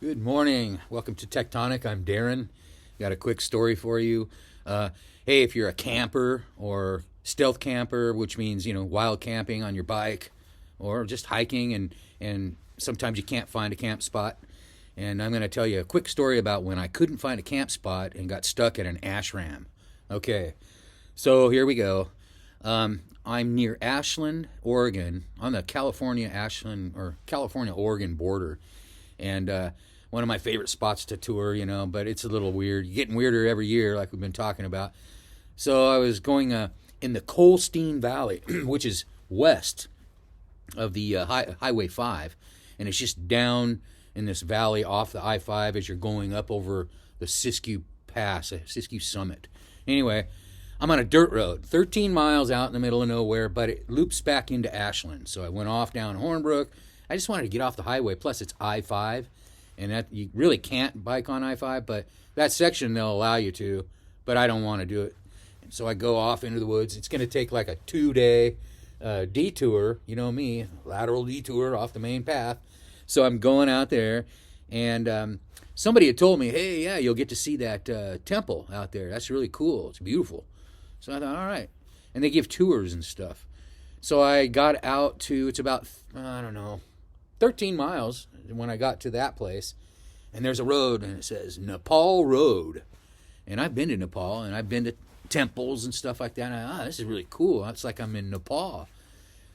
Good morning. Welcome to Tectonic. I'm Darren. Got a quick story for you. Hey, if you're a camper or stealth camper, which means wild camping on your bike, or just hiking, and sometimes you can't find a camp spot. And I'm going to tell you a quick story about when I couldn't find a camp spot and got stuck at an ashram. Okay, so here we go. I'm near Ashland, Oregon, on the California-Oregon border, and one of my favorite spots to tour, but it's a little weird. You're getting weirder every year, like we've been talking about. So I was going in the Colstein Valley, which is west of the Highway 5, and it's just down in this valley off the I-5 as you're going up over the Siskiyou Pass, Siskiyou Summit. Anyway, I'm on a dirt road, 13 miles out in the middle of nowhere, but it loops back into Ashland. So I went off down Hornbrook. I just wanted to get off the highway, plus it's I-5, and that you really can't bike on I-5, but that section they'll allow you to, but I don't want to do it. So I go off into the woods. It's going to take like a 2-day detour, you know me, lateral detour off the main path. So I'm going out there, and somebody had told me, hey, yeah, you'll get to see that temple out there. That's really cool. It's beautiful. So I thought, all right. And they give tours and stuff. So I got out to, it's about, 13 miles when I got to that place. And there's a road, and it says Nepal Road. And I've been to Nepal, and I've been to temples and stuff like that. And this is really cool. It's like I'm in Nepal.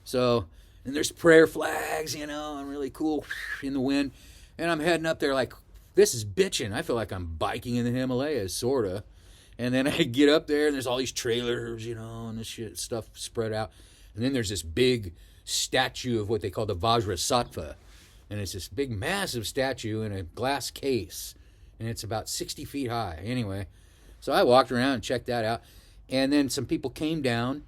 So, and there's prayer flags, and really cool in the wind. And I'm heading up there like, this is bitching. I feel like I'm biking in the Himalayas, sort of. And then I get up there, and there's all these trailers, and this shit stuff spread out. And then there's this big statue of what they call the Vajrasattva. And it's this big, massive statue in a glass case. And it's about 60 feet high. Anyway, so I walked around and checked that out. And then some people came down.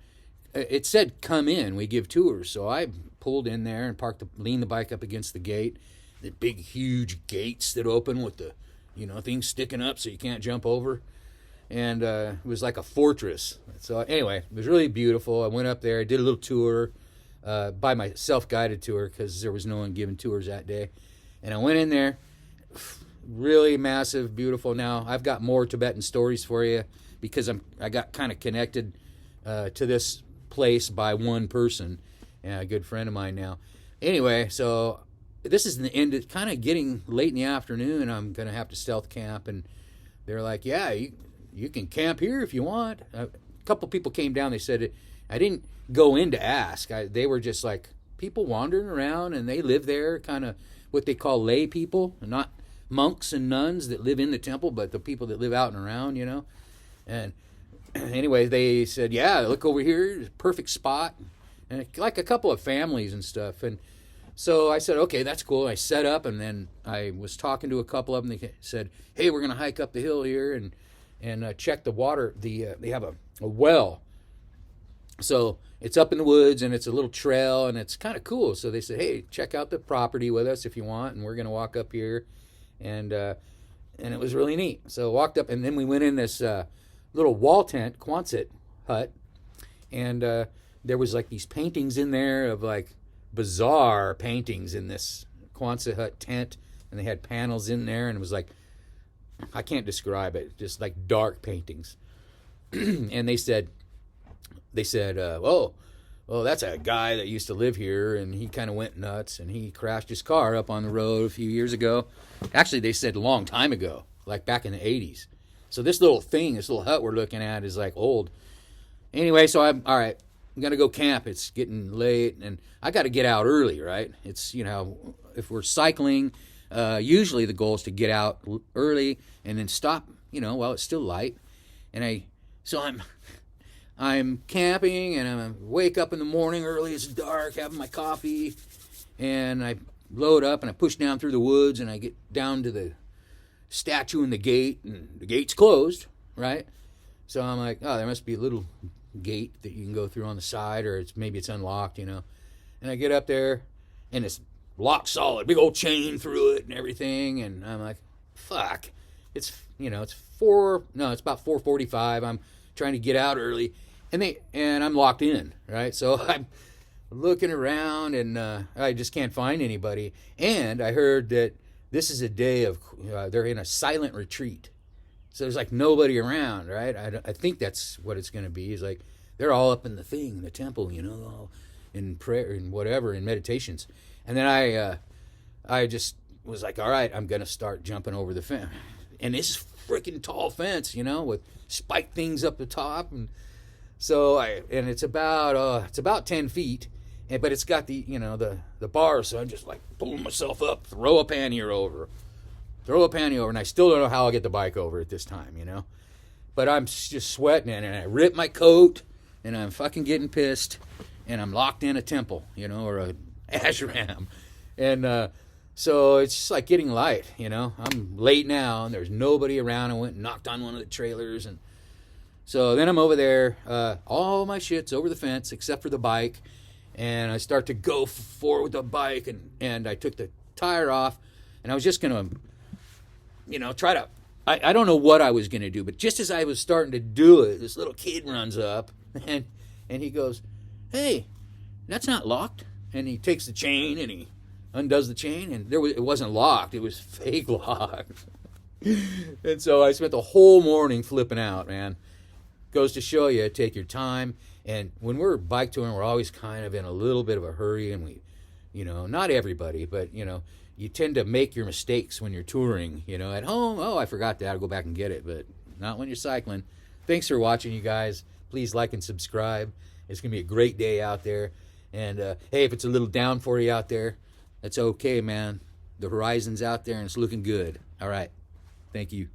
It said, come in, we give tours. So I pulled in there and leaned the bike up against the gate. The big, huge gates that open with the, things sticking up so you can't jump over. And it was like a fortress. So anyway, it was really beautiful. I went up there, did a little tour by my self-guided tour because there was no one giving tours that day. And I went in there, really massive, beautiful. Now, I've got more Tibetan stories for you because I got kind of connected to this place by one person, a good friend of mine now. Anyway, so this is the end. It's kind of getting late in the afternoon. I'm going to have to stealth camp, and they're like, yeah, you can camp here if you want. A couple people came down. They said, I didn't go in to ask. They were just like people wandering around, and they live there, kind of what they call lay people, not monks and nuns that live in the temple, but the people that live out and around, And anyway, they said, yeah, look over here, perfect spot. And like a couple of families and stuff. And so I said, okay, that's cool. I set up, and then I was talking to a couple of them. They said, hey, we're going to hike up the hill here and check the water. They have a well. So it's up in the woods, and it's a little trail, and it's kind of cool. So they said, hey, check out the property with us if you want, and we're going to walk up here. And it was really neat. So I walked up, and then we went in this little wall tent, Quonset hut, and there was like these paintings in there of like bizarre paintings in this Quonset hut tent, and they had panels in there, and it was like, I can't describe it, just like dark paintings. And they said, well, that's a guy that used to live here, and he kind of went nuts, and he crashed his car up on the road a few years ago. Actually, they said a long time ago, like back in the 80s. So this little hut we're looking at is like old. Anyway, so I'm going to go camp. It's getting late, and I got to get out early, right? It's, if we're cycling, usually the goal is to get out early and then stop, while it's still light. And I'm camping, and I wake up in the morning early. It's dark, having my coffee, and I load up, and I push down through the woods, and I get down to the statue in the gate, and the gate's closed, right? So I'm like, oh, there must be a little gate that you can go through on the side, or maybe it's unlocked, And I get up there, and it's locked solid, big old chain through it and everything, and I'm like, fuck. It's it's about 4:45. I'm trying to get out early, and I'm locked in, right? So I'm looking around, and I just can't find anybody. And I heard that this is a day of, they're in a silent retreat. So there's like nobody around, right? I think that's what it's going to be. Is like they're all up in the thing, in the temple, all in prayer and whatever, in meditations. And then I just was like, all right, I'm going to start jumping over the fence. And this freaking tall fence, with spiked things up the top. And so and it's about 10 feet. But it's got the bar, so I'm just like pulling myself up, throw a pannier over, and I still don't know how I'll get the bike over at this time, But I'm just sweating, and I rip my coat, and I'm fucking getting pissed, and I'm locked in a temple, or a ashram. And so it's just like getting light, I'm late now, and there's nobody around. I went and knocked on one of the trailers, and so then I'm over there. All my shit's over the fence except for the bike. And I start to go forward with the bike, and I took the tire off, and I was just going to, try to, I don't know what I was going to do, but just as I was starting to do it, this little kid runs up, and he goes, hey, that's not locked. And he takes the chain, and he undoes the chain, and it wasn't locked. It was fake locked. And so I spent the whole morning flipping out, man. Goes to show you, take your time. And when we're bike touring, we're always kind of in a little bit of a hurry, and we, not everybody, but, you tend to make your mistakes when you're touring, at home. Oh, I forgot that. I'll go back and get it, but not when you're cycling. Thanks for watching, you guys. Please like and subscribe. It's going to be a great day out there. And, hey, if it's a little down for you out there, that's okay, man. The horizon's out there, and it's looking good. All right. Thank you.